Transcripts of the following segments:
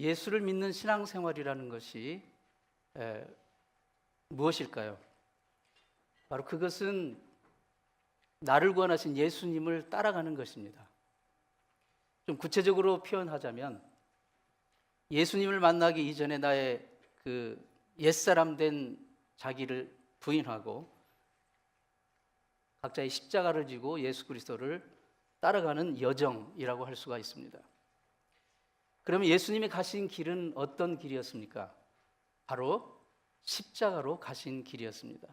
예수를 믿는 신앙생활이라는 것이 무엇일까요? 바로 그것은 나를 구원하신 예수님을 따라가는 것입니다. 좀 구체적으로 표현하자면 예수님을 만나기 이전에 나의 그 옛사람 된 자기를 부인하고 각자의 십자가를 지고 예수 그리스도를 따라가는 여정이라고 할 수가 있습니다. 그러면 예수님이 가신 길은 어떤 길이었습니까? 바로 십자가로 가신 길이었습니다.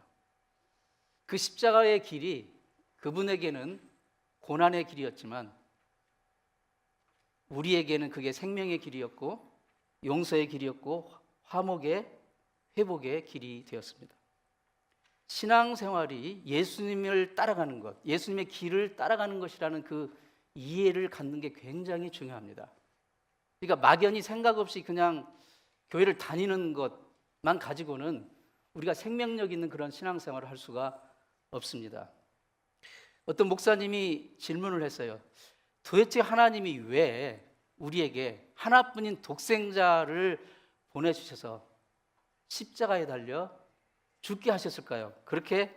그 십자가의 길이 그분에게는 고난의 길이었지만 우리에게는 그게 생명의 길이었고 용서의 길이었고 화목의 회복의 길이 되었습니다. 신앙생활이 예수님을 따라가는 것, 예수님의 길을 따라가는 것이라는 그 이해를 갖는 게 굉장히 중요합니다. 그러니까 막연히 생각 없이 그냥 교회를 다니는 것만 가지고는 우리가 생명력 있는 그런 신앙생활을 할 수가 없습니다. 어떤 목사님이 질문을 했어요. 도대체 하나님이 왜 우리에게 하나뿐인 독생자를 보내주셔서 십자가에 달려 죽게 하셨을까요? 그렇게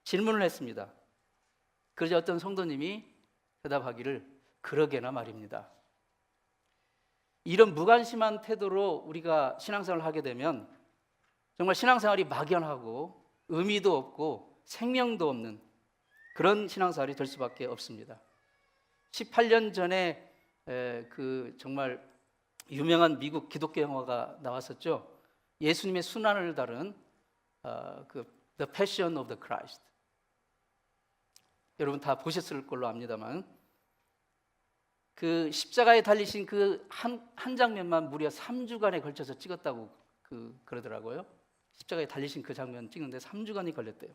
질문을 했습니다. 그러자 어떤 성도님이 대답하기를 그러게나 말입니다. 이런 무관심한 태도로 우리가 신앙생활을 하게 되면 정말 신앙생활이 막연하고 의미도 없고 생명도 없는 그런 신앙생활이 될 수밖에 없습니다. 18년 전에 그 정말 유명한 미국 기독교 영화가 나왔었죠. 예수님의 순환을 다룬 그 The Passion of the Christ. 여러분 다 보셨을 걸로 압니다만 그 십자가에 달리신 그 한 장면만 무려 3주간에 걸쳐서 찍었다고 그러더라고요. 십자가에 달리신 그 장면 찍는데 3주간이 걸렸대요.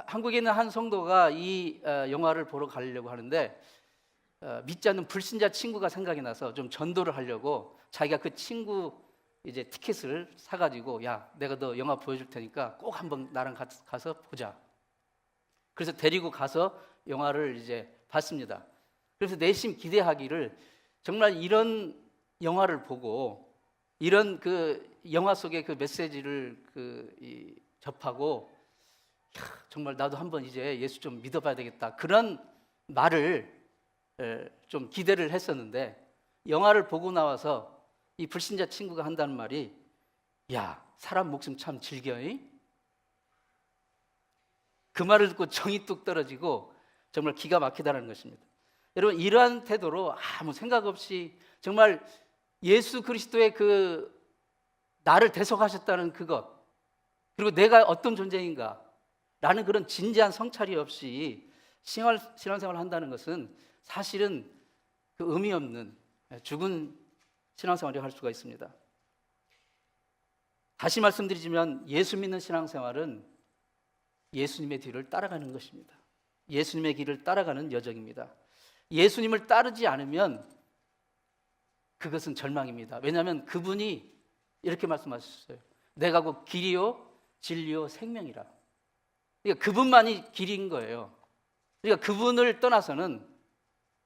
한국에 있는 한 성도가 이 영화를 보러 가려고 하는데 믿지 않는 불신자 친구가 생각이 나서 좀 전도를 하려고 자기가 그 친구 이제 티켓을 사가지고 야 내가 너 영화 보여줄 테니까 꼭 한번 나랑 가서 보자. 그래서 데리고 가서 영화를 이제 봤습니다. 그래서 내심 기대하기를 정말 이런 영화를 보고 이런 그 영화 속의 그 메시지를 접하고 정말 나도 한번 이제 예수 좀 믿어봐야 되겠다 그런 말을 좀 기대를 했었는데 영화를 보고 나와서 이 불신자 친구가 한다는 말이 야 사람 목숨 참 즐겨이? 그 말을 듣고 정이 뚝 떨어지고 정말 기가 막히다는 것입니다. 여러분 이러한 태도로 아무 생각 없이 정말 예수 그리스도의 그 나를 대속하셨다는 그것 그리고 내가 어떤 존재인가 라는 그런 진지한 성찰이 없이 신앙생활을 한다는 것은 사실은 그 의미 없는 죽은 신앙생활을 할 수가 있습니다. 다시 말씀드리지만 예수 믿는 신앙생활은 예수님의 뒤를 따라가는 것입니다. 예수님의 길을 따라가는 여정입니다. 예수님을 따르지 않으면 그것은 절망입니다. 왜냐하면 그분이 이렇게 말씀하셨어요. 내가 곧 길이요 진리요 생명이라. 그러니까 그분만이 길인 거예요. 그러니까 그분을 떠나서는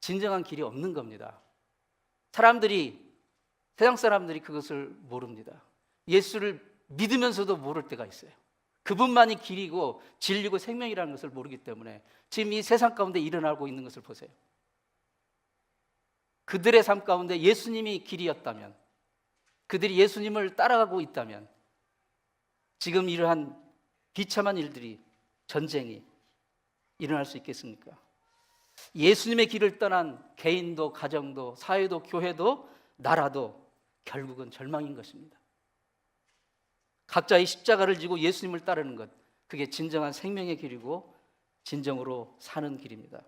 진정한 길이 없는 겁니다. 세상 사람들이 그것을 모릅니다. 예수를 믿으면서도 모를 때가 있어요. 그분만이 길이고 진리고 생명이라는 것을 모르기 때문에 지금 이 세상 가운데 일어나고 있는 것을 보세요. 그들의 삶 가운데 예수님이 길이었다면 그들이 예수님을 따라가고 있다면 지금 이러한 비참한 일들이 전쟁이 일어날 수 있겠습니까? 예수님의 길을 떠난 개인도 가정도 사회도 교회도 나라도 결국은 절망인 것입니다. 각자의 십자가를 지고 예수님을 따르는 것 그게 진정한 생명의 길이고 진정으로 사는 길입니다.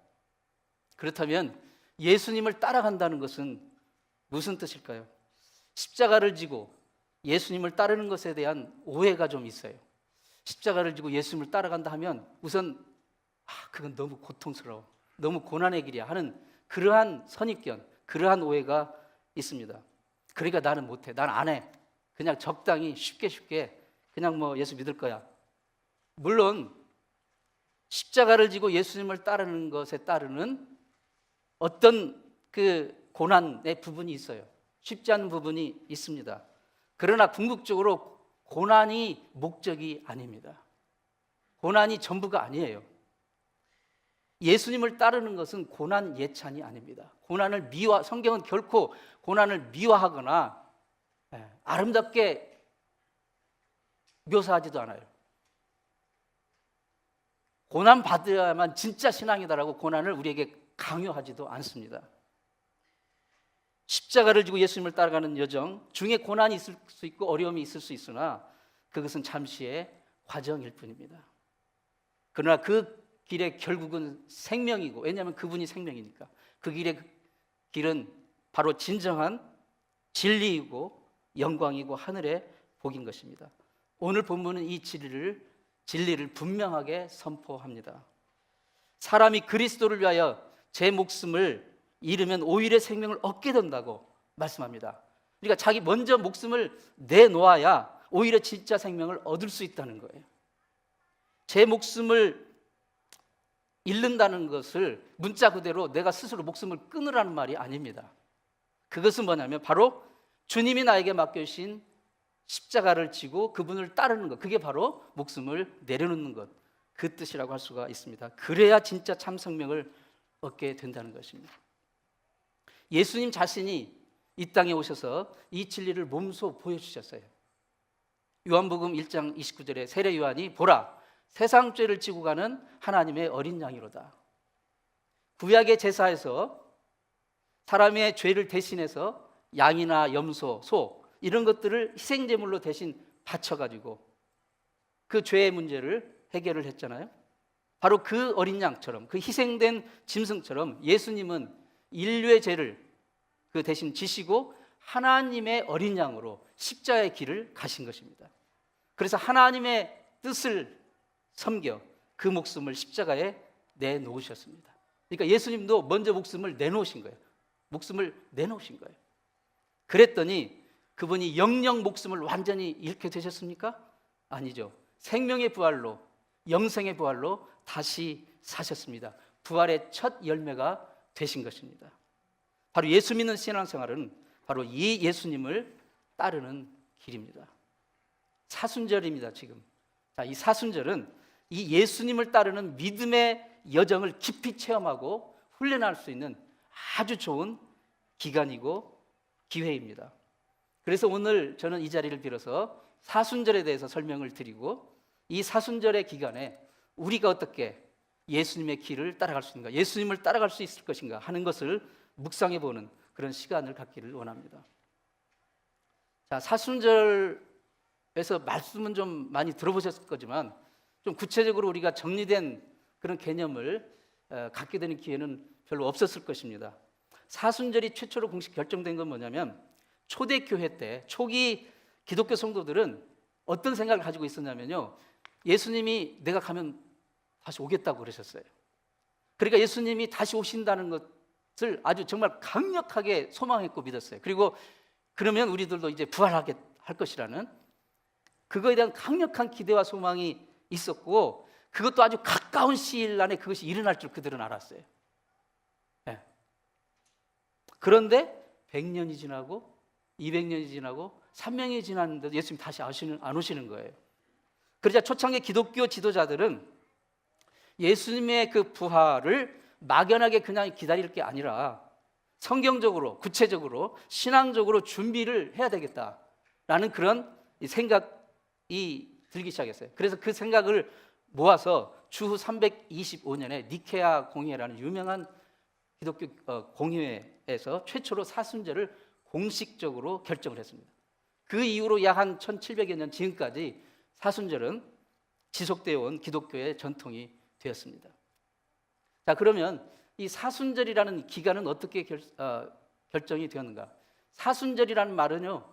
그렇다면 예수님을 따라간다는 것은 무슨 뜻일까요? 십자가를 지고 예수님을 따르는 것에 대한 오해가 좀 있어요. 십자가를 지고 예수님을 따라간다 하면 우선 그건 너무 고통스러워 너무 고난의 길이야 하는 그러한 선입견 그러한 오해가 있습니다. 그러니까 나는 못해 난 안 해 그냥 적당히 쉽게 그냥 뭐 예수 믿을 거야. 물론 십자가를 지고 예수님을 따르는 것에 따르는 어떤 그 고난의 부분이 있어요. 쉽지 않은 부분이 있습니다. 그러나 궁극적으로 고난이 목적이 아닙니다. 고난이 전부가 아니에요. 예수님을 따르는 것은 고난 예찬이 아닙니다. 성경은 결코 고난을 미화하거나 아름답게 묘사하지도 않아요. 고난 받아야만 진짜 신앙이다라고 고난을 우리에게 강요하지도 않습니다. 십자가를 지고 예수님을 따라가는 여정 중에 고난이 있을 수 있고 어려움이 있을 수 있으나 그것은 잠시의 과정일 뿐입니다. 그러나 그 길의 결국은 생명이고, 왜냐하면 그분이 생명이니까 그 길은 바로 진정한 진리이고 영광이고 하늘의 복인 것입니다. 오늘 본문은 이 진리를 분명하게 선포합니다. 사람이 그리스도를 위하여 제 목숨을 잃으면 오히려 생명을 얻게 된다고 말씀합니다. 그러니까 자기 먼저 목숨을 내놓아야 오히려 진짜 생명을 얻을 수 있다는 거예요. 제 목숨을 잃는다는 것을 문자 그대로 내가 스스로 목숨을 끊으라는 말이 아닙니다. 그것은 뭐냐면 바로 주님이 나에게 맡겨주신 십자가를 지고 그분을 따르는 것, 그게 바로 목숨을 내려놓는 것, 그 뜻이라고 할 수가 있습니다. 그래야 진짜 참 생명을 얻게 된다는 것입니다. 예수님 자신이 이 땅에 오셔서 이 진리를 몸소 보여주셨어요. 요한복음 1장 29절에 세례 요한이 보라 세상 죄를 지고 가는 하나님의 어린 양이로다. 구약의 제사에서 사람의 죄를 대신해서 양이나 염소, 소 이런 것들을 희생제물로 대신 바쳐가지고 그 죄의 문제를 해결을 했잖아요. 바로 그 어린 양처럼, 그 희생된 짐승처럼 예수님은 인류의 죄를 그 대신 지시고 하나님의 어린 양으로 십자가의 길을 가신 것입니다. 그래서 하나님의 뜻을 섬겨 그 목숨을 십자가에 내놓으셨습니다. 그러니까 예수님도 먼저 목숨을 내놓으신 거예요. 목숨을 내놓으신 거예요. 그랬더니 그분이 영영 목숨을 완전히 잃게 되셨습니까? 아니죠. 생명의 부활로, 영생의 부활로 다시 사셨습니다. 부활의 첫 열매가 되신 것입니다. 바로 예수 믿는 신앙생활은 바로 이 예수님을 따르는 길입니다. 사순절입니다. 지금 이 사순절은 이 예수님을 따르는 믿음의 여정을 깊이 체험하고 훈련할 수 있는 아주 좋은 기간이고 기회입니다. 그래서 오늘 저는 이 자리를 빌어서 사순절에 대해서 설명을 드리고 이 사순절의 기간에 우리가 어떻게 예수님의 길을 따라갈 수 있는가, 예수님을 따라갈 수 있을 것인가 하는 것을 묵상해 보는 그런 시간을 갖기를 원합니다. 자, 사순절에서 말씀은 좀 많이 들어보셨을 거지만 좀 구체적으로 우리가 정리된 그런 개념을 갖게 되는 기회는 별로 없었을 것입니다. 사순절이 최초로 공식 결정된 건 뭐냐면 초대교회 때 초기 기독교 성도들은 어떤 생각을 가지고 있었냐면요, 예수님이 내가 가면 다시 오겠다고 그러셨어요. 그러니까 예수님이 다시 오신다는 것을 아주 정말 강력하게 소망했고 믿었어요. 그리고 그러면 우리들도 이제 부활하게 할 것이라는 그거에 대한 강력한 기대와 소망이 있었고, 그것도 아주 가까운 시일 안에 그것이 일어날 줄 그들은 알았어요. 네. 그런데 100년이 지나고 200년이 지나고 300년이 지났는데도 예수님 다시 안 오시는 거예요. 그러자 초창기 기독교 지도자들은 예수님의 그 부활을 막연하게 그냥 기다릴 게 아니라 성경적으로, 구체적으로, 신앙적으로 준비를 해야 되겠다라는 그런 생각이 들기 시작했어요. 그래서 그 생각을 모아서 주후 325년에 니케아 공의회라는 유명한 기독교 공의회에서 최초로 사순절을 공식적으로 결정을 했습니다. 그 이후로 약 한 1700여 년 지금까지 사순절은 지속되어 온 기독교의 전통이 되었습니다. 자, 그러면 이 사순절이라는 기간은 어떻게 결정이 되었는가? 사순절이라는 말은요,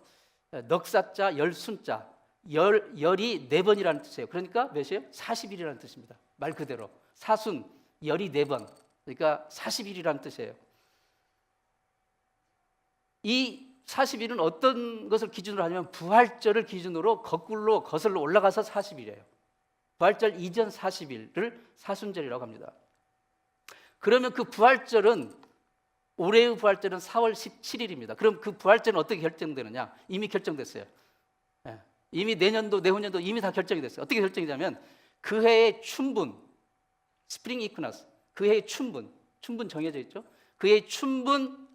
넉사자 열순자, 열이 4번이라는 뜻이에요. 그러니까 몇이에요? 40일이라는 뜻입니다. 말 그대로 사순, 열이 4번, 그러니까 40일이라는 뜻이에요. 이 40일은 어떤 것을 기준으로 하냐면 부활절을 기준으로 거슬러 올라가서 40일이에요. 부활절 이전 40일을 사순절이라고 합니다. 그러면 그 부활절은 올해의 부활절은 4월 17일입니다. 그럼 그 부활절은 어떻게 결정되느냐? 이미 결정됐어요. 예. 이미 내년도, 내후년도 이미 다 결정이 됐어요. 어떻게 결정이 되냐면 그 해의 춘분, 스프링 이퀴너스, 그 해의 춘분 정해져 있죠. 그 해의 춘분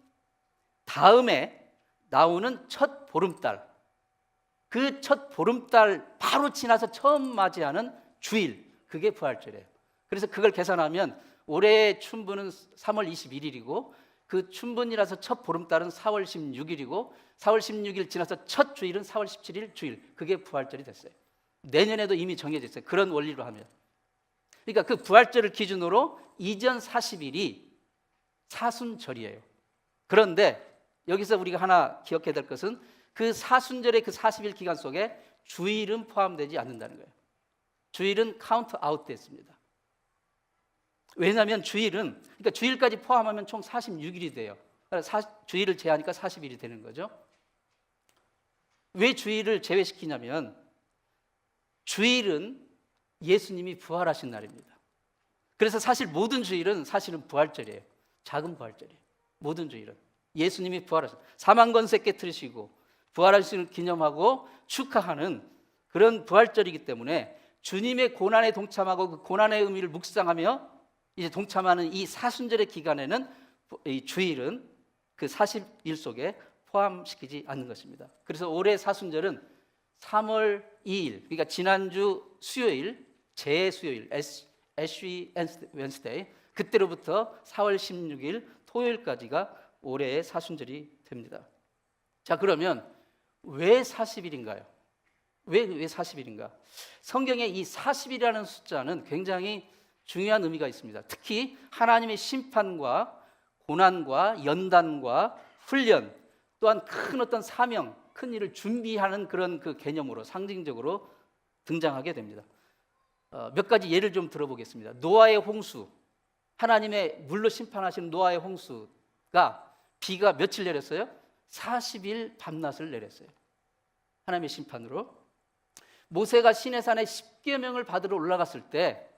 다음에 나오는 첫 보름달, 그 첫 보름달 바로 지나서 처음 맞이하는 주일, 그게 부활절이에요. 그래서 그걸 계산하면 올해의 춘분은 3월 21일이고 그 춘분이라서 첫 보름달은 4월 16일이고 4월 16일 지나서 첫 주일은 4월 17일 주일, 그게 부활절이 됐어요. 내년에도 이미 정해져 있어요. 그런 원리로 하면. 그러니까 그 부활절을 기준으로 이전 40일이 사순절이에요. 그런데 여기서 우리가 하나 기억해야 될 것은 그 사순절의 그 40일 기간 속에 주일은 포함되지 않는다는 거예요. 주일은 카운트 아웃 됐습니다. 왜냐하면 주일은, 그러니까 주일까지 포함하면 총 46일이 돼요. 주일을 제하니까 40일이 되는 거죠. 왜 주일을 제외시키냐면 주일은 예수님이 부활하신 날입니다. 그래서 사실 모든 주일은 사실은 부활절이에요. 작은 부활절이에요. 모든 주일은 예수님이 부활하신, 사망 권세 깨트리시고 부활하신 기념하고 축하하는 그런 부활절이기 때문에 주님의 고난에 동참하고 그 고난의 의미를 묵상하며 이제 동참하는 이 사순절의 기간에는 이 주일은 그 40일 속에 포함시키지 않는 것입니다. 그래서 올해 사순절은 3월 2일, 그러니까 지난주 수요일, 제 수요일, 애쉬 웬스데이, 그때로부터 4월 16일 토요일까지가 올해의 사순절이 됩니다. 자, 그러면 왜 40일인가요? 왜 40일인가? 성경에 이 40일이라는 숫자는 굉장히 중요한 의미가 있습니다. 특히 하나님의 심판과 고난과 연단과 훈련, 또한 큰 어떤 사명, 큰 일을 준비하는 그런 그 개념으로 상징적으로 등장하게 됩니다. 몇 가지 예를 좀 들어보겠습니다. 노아의 홍수, 하나님의 물로 심판하시는 노아의 홍수가 비가 며칠 내렸어요? 40일 밤낮을 내렸어요. 하나님의 심판으로. 모세가 시내산에 십계명을 받으러 올라갔을 때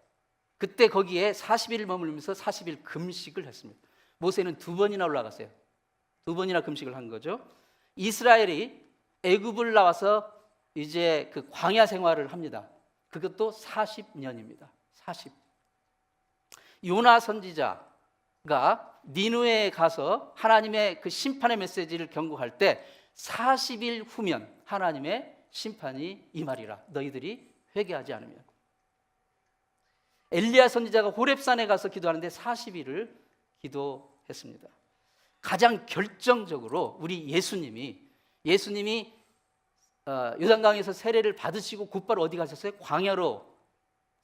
그때 거기에 40일 머물면서 40일 금식을 했습니다. 모세는 2번이나 올라갔어요. 2번이나 금식을 한 거죠. 이스라엘이 애굽을 나와서 이제 그 광야 생활을 합니다. 그것도 40년입니다. 40. 요나 선지자가 니느웨에 가서 하나님의 그 심판의 메시지를 경고할 때 40일 후면 하나님의 심판이 임하리라. 너희들이 회개하지 않으면. 엘리야 선지자가 호렙산에 가서 기도하는데 40일을 기도했습니다. 가장 결정적으로 우리 예수님이 요단강에서 세례를 받으시고 곧바로 어디 가셨어요? 광야로,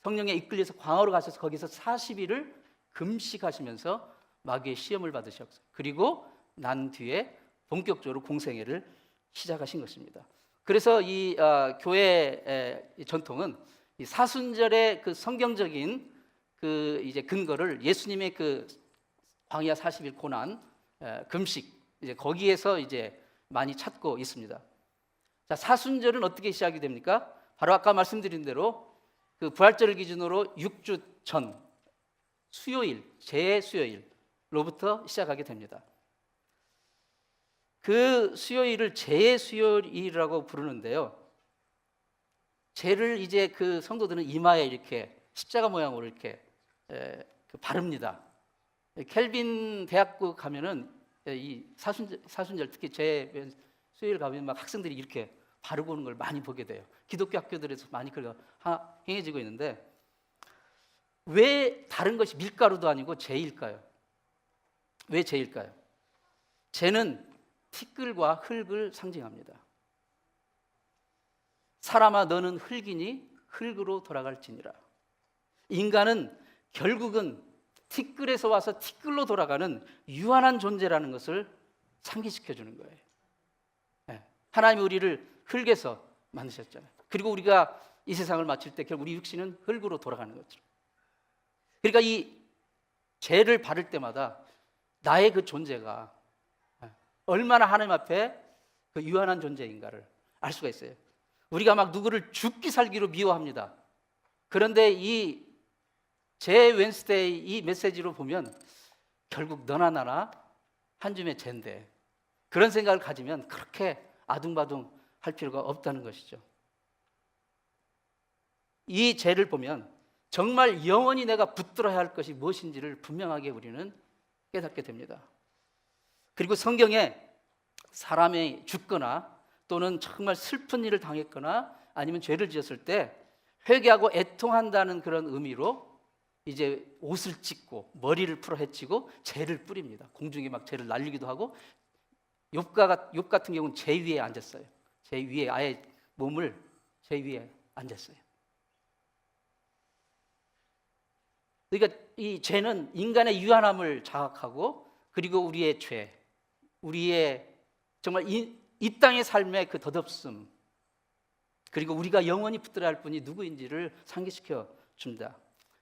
성령에 이끌려서 광야로 가셔서 거기서 40일을 금식하시면서 마귀의 시험을 받으셨어요. 그리고 난 뒤에 본격적으로 공생애를 시작하신 것입니다. 그래서 이 교회의 전통은 이 사순절의 그 성경적인 그 이제 근거를 예수님의 그 광야 40일 고난, 금식, 이제 거기에서 이제 많이 찾고 있습니다. 자, 사순절은 어떻게 시작이 됩니까? 바로 아까 말씀드린 대로 그 부활절을 기준으로 6주 전 수요일, 제 수요일로부터 시작하게 됩니다. 그 수요일을 제 수요일이라고 부르는데요. 제를 이제 그 성도들은 이마에 이렇게 십자가 모양으로 이렇게 바릅니다. 켈빈 대학교 가면은 이 사순절 특히 제 수요일 가면 막 학생들이 이렇게 바르고 오는 걸 많이 보게 돼요. 기독교 학교들에서 많이 그렇게 행해지고 있는데 왜 다른 것이 밀가루도 아니고 제일까요? 왜 제일까요? 제는 티끌과 흙을 상징합니다. 사람아 너는 흙이니 흙으로 돌아갈지니라. 인간은 결국은 티끌에서 와서 티끌로 돌아가는 유한한 존재라는 것을 상기시켜 주는 거예요. 네. 하나님이 우리를 흙에서 만드셨잖아요. 그리고 우리가 이 세상을 마칠 때 결국 우리 육신은 흙으로 돌아가는 거죠. 그러니까 이 죄를 바를 때마다 나의 그 존재가 얼마나 하나님 앞에 그 유한한 존재인가를 알 수가 있어요. 우리가 막 누구를 죽기 살기로 미워합니다. 그런데 이 제 웬스데이 이 메시지로 보면 결국 너나 나나 한 줌의 죄인데 그런 생각을 가지면 그렇게 아둥바둥 할 필요가 없다는 것이죠. 이 죄를 보면 정말 영원히 내가 붙들어야 할 것이 무엇인지를 분명하게 우리는 깨닫게 됩니다. 그리고 성경에 사람이 죽거나 또는 정말 슬픈 일을 당했거나 아니면 죄를 지었을 때 회개하고 애통한다는 그런 의미로 이제 옷을 찢고 머리를 풀어 헤치고 재를 뿌립니다. 공중에 막 재를 날리기도 하고 욥 같은 경우는 재 위에 앉았어요. 재 위에 아예 몸을 재 위에 앉았어요. 그러니까 이 죄는 인간의 유한함을 자각하고 그리고 우리의 죄, 우리의 정말 이 땅의 삶의 그 덧없음 그리고 우리가 영원히 붙들어야 할 분이 누구인지를 상기시켜 줍니다.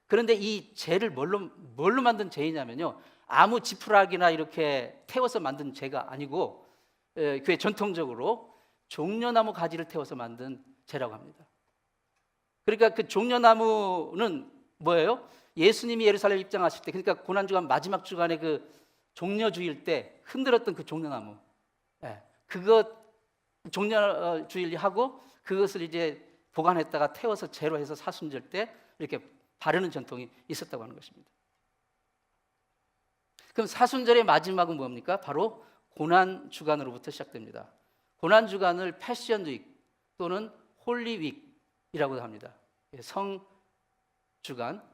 그런데 이 죄를 뭘로 만든 죄이냐면요, 아무 지푸라기나 이렇게 태워서 만든 죄가 아니고 그게 전통적으로 종려나무 가지를 태워서 만든 죄라고 합니다. 그러니까 그 종려나무는 뭐예요? 예수님이 예루살렘 입장하실 때, 그러니까 고난주간 마지막 주간에 그 종려주일 때 흔들었던 그 종려나무, 그것 종려주일 하고 그것을 이제 보관했다가 태워서 재로 해서 사순절 때 이렇게 바르는 전통이 있었다고 하는 것입니다. 그럼 사순절의 마지막은 뭡니까? 바로 고난주간으로부터 시작됩니다. 고난주간을 패션 윅 또는 홀리 윅이라고도 합니다. 성주간,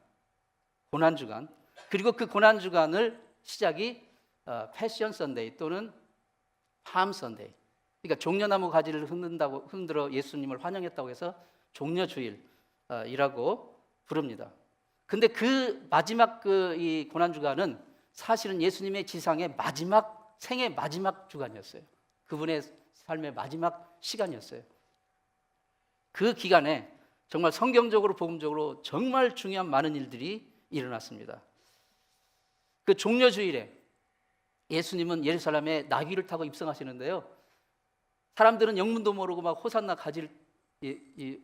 고난주간, 그리고 그 고난주간을 시작이 패션 선데이 또는 팜 선데이, 그러니까 종려나무 가지를 흔들어 예수님을 환영했다고 해서 종려주일이라고 부릅니다. 근데 그 마지막 이 고난주간은 사실은 예수님의 지상의 마지막 생의 마지막 주간이었어요. 그분의 삶의 마지막 시간이었어요. 그 기간에 정말 성경적으로 복음적으로 정말 중요한 많은 일들이 일어났습니다. 그 종려주일에 예수님은 예루살렘에 나귀를 타고 입성하시는데요, 사람들은 영문도 모르고 막 호산나 가지를 이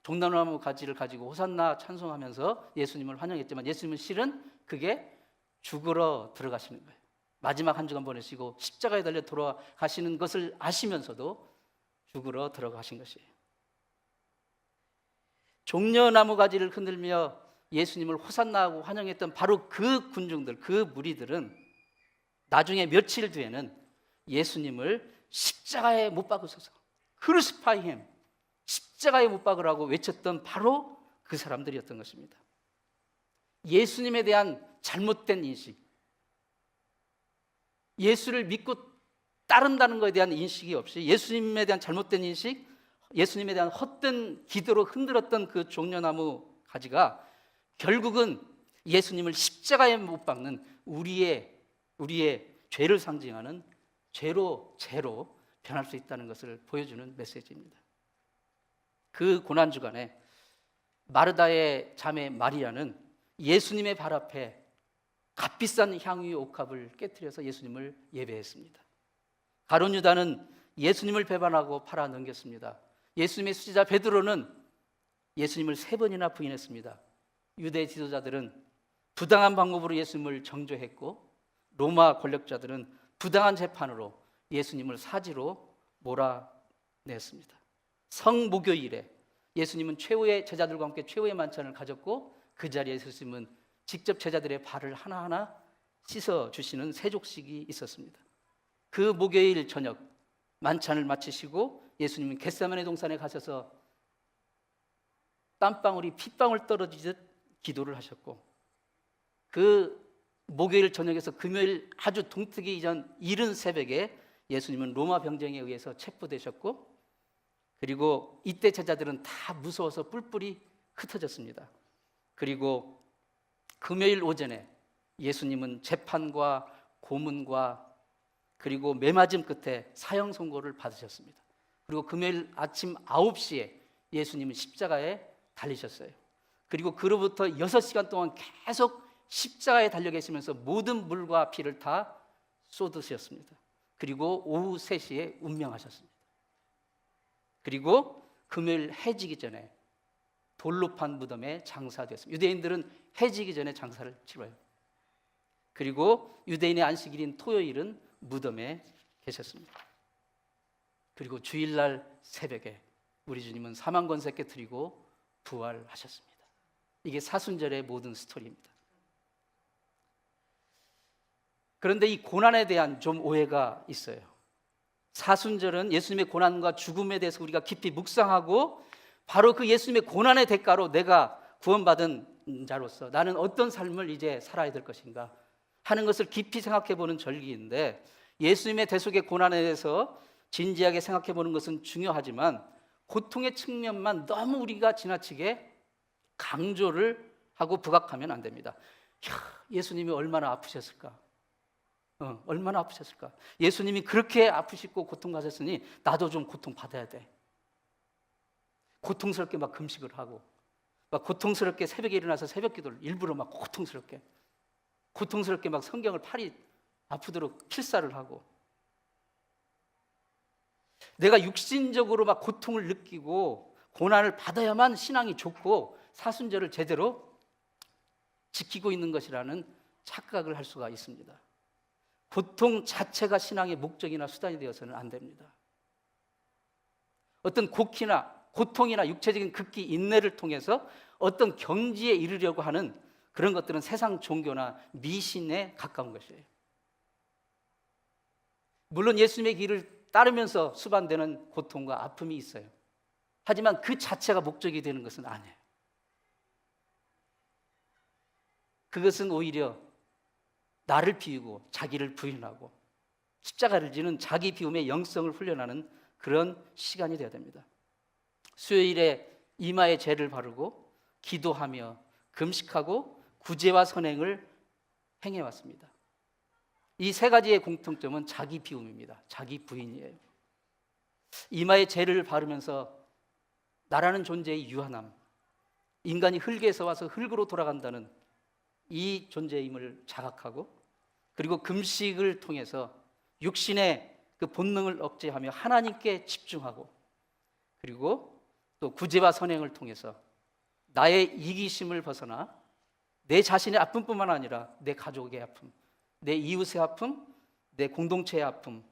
종려나무 가지를 가지고 호산나 찬송하면서 예수님을 환영했지만 예수님은 실은 그게 죽으러 들어가시는 거예요. 마지막 한 주간 보내시고 십자가에 달려 돌아가시는 것을 아시면서도 죽으러 들어가신 것이에요. 종려나무 가지를 흔들며 예수님을 호산나하고 환영했던 바로 그 군중들, 그 무리들은 나중에 며칠 뒤에는 예수님을 십자가에 못 박으소서, 크루시파이 햄, 십자가에 못 박으라고 외쳤던 바로 그 사람들이었던 것입니다. 예수님에 대한 잘못된 인식, 예수를 믿고 따른다는 것에 대한 인식이 없이 예수님에 대한 잘못된 인식, 예수님에 대한 헛된 기도로 흔들었던 그 종려나무 가지가 결국은 예수님을 십자가에 못 박는 우리의 죄를 상징하는 죄로 변할 수 있다는 것을 보여주는 메시지입니다. 그 고난주간에 마르다의 자매 마리아는 예수님의 발 앞에 값비싼 향유의 옥합을 깨트려서 예수님을 예배했습니다. 가룟 유다는 예수님을 배반하고 팔아 넘겼습니다. 예수님의 수제자 베드로는 예수님을 3번이나 부인했습니다. 유대 지도자들은 부당한 방법으로 예수님을 정죄했고 로마 권력자들은 부당한 재판으로 예수님을 사지로 몰아냈습니다. 성목요일에 예수님은 최후의 제자들과 함께 최후의 만찬을 가졌고 그 자리에 예수님은 직접 제자들의 발을 하나하나 씻어주시는 세족식이 있었습니다. 그 목요일 저녁 만찬을 마치시고 예수님은 겟세마네 동산에 가셔서 땀방울이 핏방울 떨어지듯 기도를 하셨고 그 목요일 저녁에서 금요일 아주 동트기 이전 이른 새벽에 예수님은 로마 병정에 의해서 체포되셨고 그리고 이때 제자들은 다 무서워서 뿔뿔이 흩어졌습니다. 그리고 금요일 오전에 예수님은 재판과 고문과 그리고 매맞음 끝에 사형 선고를 받으셨습니다. 그리고 금요일 아침 9시에 예수님은 십자가에 달리셨어요. 그리고 그로부터 6시간 동안 계속 십자가에 달려 계시면서 모든 물과 피를 다 쏟으셨습니다. 그리고 오후 3시에 운명하셨습니다. 그리고 금요일 해지기 전에 돌로 판 무덤에 장사되었습니다. 유대인들은 해지기 전에 장사를 치러요. 그리고 유대인의 안식일인 토요일은 무덤에 계셨습니다. 그리고 주일날 새벽에 우리 주님은 사망 권세 깨뜨리고 부활하셨습니다. 이게 사순절의 모든 스토리입니다. 그런데 이 고난에 대한 좀 오해가 있어요. 사순절은 예수님의 고난과 죽음에 대해서 우리가 깊이 묵상하고 바로 그 예수님의 고난의 대가로 내가 구원받은 자로서 나는 어떤 삶을 이제 살아야 될 것인가 하는 것을 깊이 생각해 보는 절기인데, 예수님의 대속의 고난에 대해서 진지하게 생각해 보는 것은 중요하지만 고통의 측면만 너무 우리가 지나치게 강조를 하고 부각하면 안 됩니다. 예수님이 얼마나 아프셨을까? 얼마나 아프셨을까? 예수님이 그렇게 아프시고 고통받으셨으니 나도 좀 고통받아야 돼. 고통스럽게 막 금식을 하고 막 고통스럽게 새벽에 일어나서 새벽 기도를 일부러 막 고통스럽게 막 성경을 팔이 아프도록 필사를 하고, 내가 육신적으로 막 고통을 느끼고 고난을 받아야만 신앙이 좋고 사순절을 제대로 지키고 있는 것이라는 착각을 할 수가 있습니다. 고통 자체가 신앙의 목적이나 수단이 되어서는 안 됩니다. 어떤 고통이나 육체적인 극기 인내를 통해서 어떤 경지에 이르려고 하는 그런 것들은 세상 종교나 미신에 가까운 것이에요. 물론 예수님의 길을 따르면서 수반되는 고통과 아픔이 있어요. 하지만 그 자체가 목적이 되는 것은 아니에요. 그것은 오히려 나를 비우고 자기를 부인하고 십자가를 지는 자기 비움의 영성을 훈련하는 그런 시간이 되어야 됩니다. 수요일에 이마에 죄를 바르고 기도하며 금식하고 구제와 선행을 행해왔습니다. 이 세 가지의 공통점은 자기 비움입니다. 자기 부인이에요. 이마에 죄를 바르면서 나라는 존재의 유한함, 인간이 흙에서 와서 흙으로 돌아간다는 이 존재임을 자각하고, 그리고 금식을 통해서 육신의 그 본능을 억제하며 하나님께 집중하고, 그리고 또 구제와 선행을 통해서 나의 이기심을 벗어나 내 자신의 아픔뿐만 아니라 내 가족의 아픔, 내 이웃의 아픔, 내 공동체의 아픔,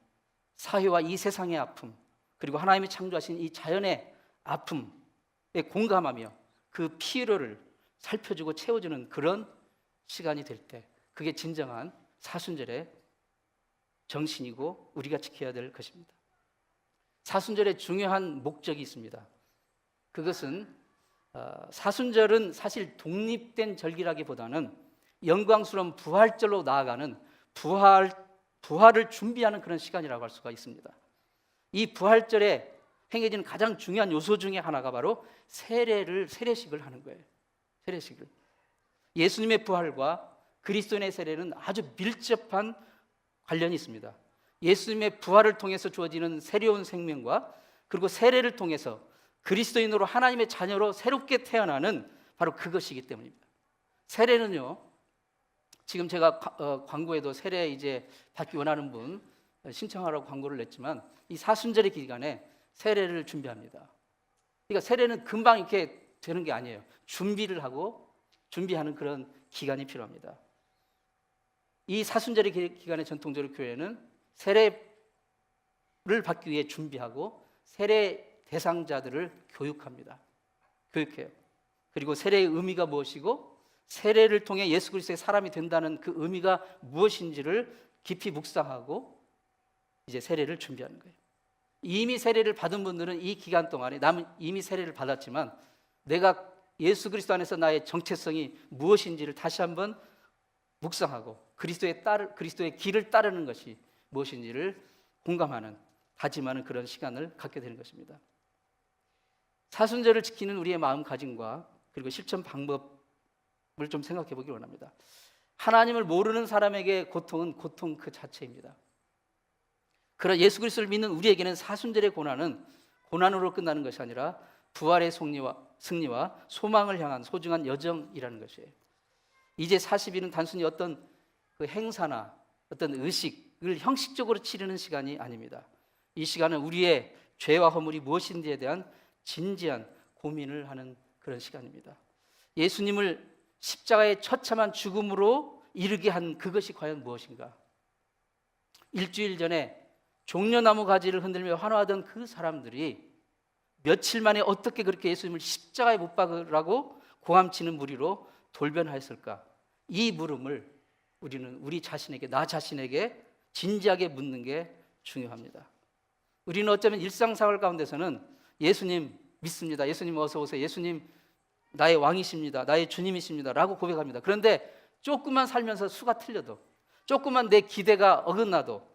사회와 이 세상의 아픔, 그리고 하나님이 창조하신 이 자연의 아픔에 공감하며 그 피로를 살펴주고 채워주는 그런 시간이 될 때, 그게 진정한 사순절의 정신이고 우리가 지켜야 될 것입니다. 사순절의 중요한 목적이 있습니다. 그것은 사순절은 사실 독립된 절기라기보다는 영광스러운 부활절로 나아가는 부활을 준비하는 그런 시간이라고 할 수가 있습니다. 이 부활절에 행해지는 가장 중요한 요소 중에 하나가 바로 세례식을 하는 거예요. 세례식을. 예수님의 부활과 그리스도인의 세례는 아주 밀접한 관련이 있습니다. 예수님의 부활을 통해서 주어지는 새로운 생명과 그리고 세례를 통해서 그리스도인으로 하나님의 자녀로 새롭게 태어나는 바로 그것이기 때문입니다. 세례는요, 지금 제가 광고에도 세례 이제 받기 원하는 분 신청하라고 광고를 냈지만 이 사순절의 기간에 세례를 준비합니다. 그러니까 세례는 금방 이렇게 되는 게 아니에요. 준비하는 그런 기간이 필요합니다. 이 사순절의 기간에 전통적으로 교회는 세례를 받기 위해 준비하고 세례 대상자들을 교육합니다. 교육해요. 그리고 세례의 의미가 무엇이고 세례를 통해 예수 그리스도의 사람이 된다는 그 의미가 무엇인지를 깊이 묵상하고 이제 세례를 준비하는 거예요. 이미 세례를 받은 분들은 이 기간 동안에 남은 이미 세례를 받았지만 내가 예수 그리스도 안에서 나의 정체성이 무엇인지를 다시 한번 묵상하고 그리스도의 길을 따르는 것이 무엇인지를 공감하는, 다짐하는 그런 시간을 갖게 되는 것입니다. 사순절을 지키는 우리의 마음가짐과 그리고 실천 방법을 좀 생각해 보기 원합니다. 하나님을 모르는 사람에게 고통은 고통 그 자체입니다. 그러나 예수 그리스도를 믿는 우리에게는 사순절의 고난은 고난으로 끝나는 것이 아니라 부활의 승리와 소망을 향한 소중한 여정이라는 것이에요. 이제 40일은 단순히 어떤 그 행사나 어떤 의식을 형식적으로 치르는 시간이 아닙니다. 이 시간은 우리의 죄와 허물이 무엇인지에 대한 진지한 고민을 하는 그런 시간입니다. 예수님을 십자가의 처참한 죽음으로 이르게 한 그것이 과연 무엇인가? 일주일 전에 종려나무 가지를 흔들며 환호하던 그 사람들이 며칠 만에 어떻게 그렇게 예수님을 십자가에 못 박으라고 고함치는 무리로 돌변하였을까? 이 물음을 우리는 우리 자신에게, 나 자신에게 진지하게 묻는 게 중요합니다. 우리는 어쩌면 일상생활 가운데서는 예수님 믿습니다. 예수님 어서 오세요. 예수님 나의 왕이십니다. 나의 주님이십니다. 라고 고백합니다. 그런데 조금만 살면서 수가 틀려도, 조금만 내 기대가 어긋나도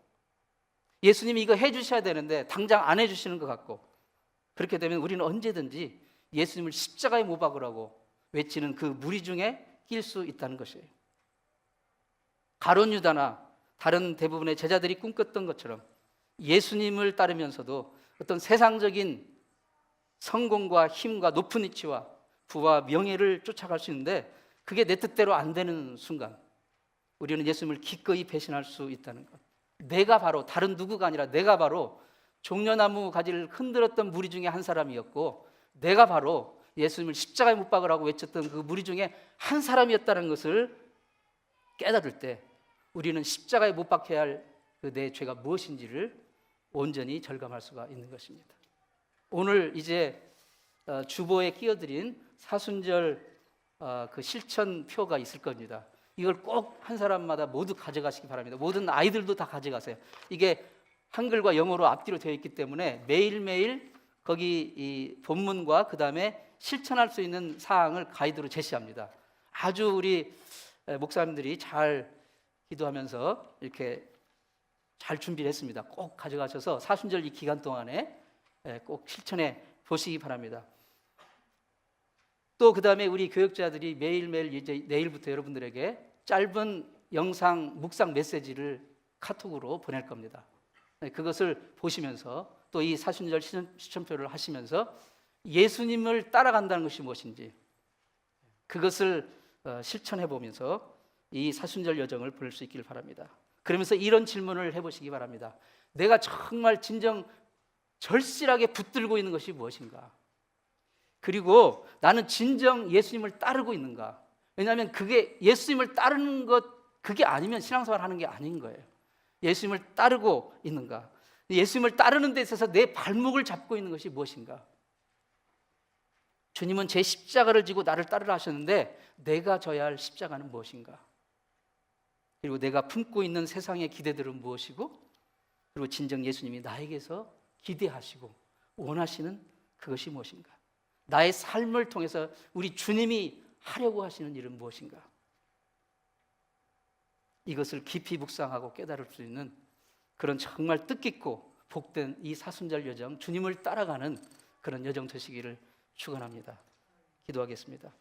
예수님이 이거 해주셔야 되는데 당장 안 해주시는 것 같고, 그렇게 되면 우리는 언제든지 예수님을 십자가에 못 박으라고 외치는 그 무리 중에 낄 수 있다는 것이에요. 가룟 유다나 다른 대부분의 제자들이 꿈꿨던 것처럼 예수님을 따르면서도 어떤 세상적인 성공과 힘과 높은 위치와 부와 명예를 쫓아갈 수 있는데 그게 내 뜻대로 안 되는 순간 우리는 예수님을 기꺼이 배신할 수 있다는 것. 내가 바로, 다른 누구가 아니라 내가 바로 종려나무 가지를 흔들었던 무리 중에 한 사람이었고, 내가 바로 예수님을 십자가에 못 박으라고 외쳤던 그 무리 중에 한 사람이었다는 것을 깨달을 때 우리는 십자가에 못 박혀야 할 그 내 죄가 무엇인지를 온전히 절감할 수가 있는 것입니다. 오늘 이제 주보에 끼어드린 사순절 그 실천표가 있을 겁니다. 이걸 꼭 한 사람마다 모두 가져가시기 바랍니다. 모든 아이들도 다 가져가세요. 이게 한글과 영어로 앞뒤로 되어 있기 때문에 매일매일 거기 이 본문과 그 다음에 실천할 수 있는 사항을 가이드로 제시합니다. 아주 우리 목사님들이 잘 기도하면서 이렇게 잘 준비를 했습니다. 꼭 가져가셔서 사순절 이 기간 동안에 꼭 실천해 보시기 바랍니다. 또 그 다음에 우리 교역자들이 매일매일 이제 내일부터 여러분들에게 짧은 영상 묵상 메시지를 카톡으로 보낼 겁니다. 그것을 보시면서 또 이 사순절 실천표를 하시면서 예수님을 따라간다는 것이 무엇인지 그것을 실천해 보면서 이 사순절 여정을 보낼 수 있기를 바랍니다. 그러면서 이런 질문을 해보시기 바랍니다. 내가 정말 진정 절실하게 붙들고 있는 것이 무엇인가? 그리고 나는 진정 예수님을 따르고 있는가? 왜냐하면 그게 예수님을 따르는 것, 그게 아니면 신앙생활 하는 게 아닌 거예요. 예수님을 따르고 있는가? 예수님을 따르는 데 있어서 내 발목을 잡고 있는 것이 무엇인가? 주님은 제 십자가를 지고 나를 따르라 하셨는데 내가 져야 할 십자가는 무엇인가? 그리고 내가 품고 있는 세상의 기대들은 무엇이고, 그리고 진정 예수님이 나에게서 기대하시고 원하시는 그것이 무엇인가? 나의 삶을 통해서 우리 주님이 하려고 하시는 일은 무엇인가? 이것을 깊이 묵상하고 깨달을 수 있는 그런 정말 뜻깊고 복된 이 사순절 여정, 주님을 따라가는 그런 여정 되시기를 축원합니다. 기도하겠습니다.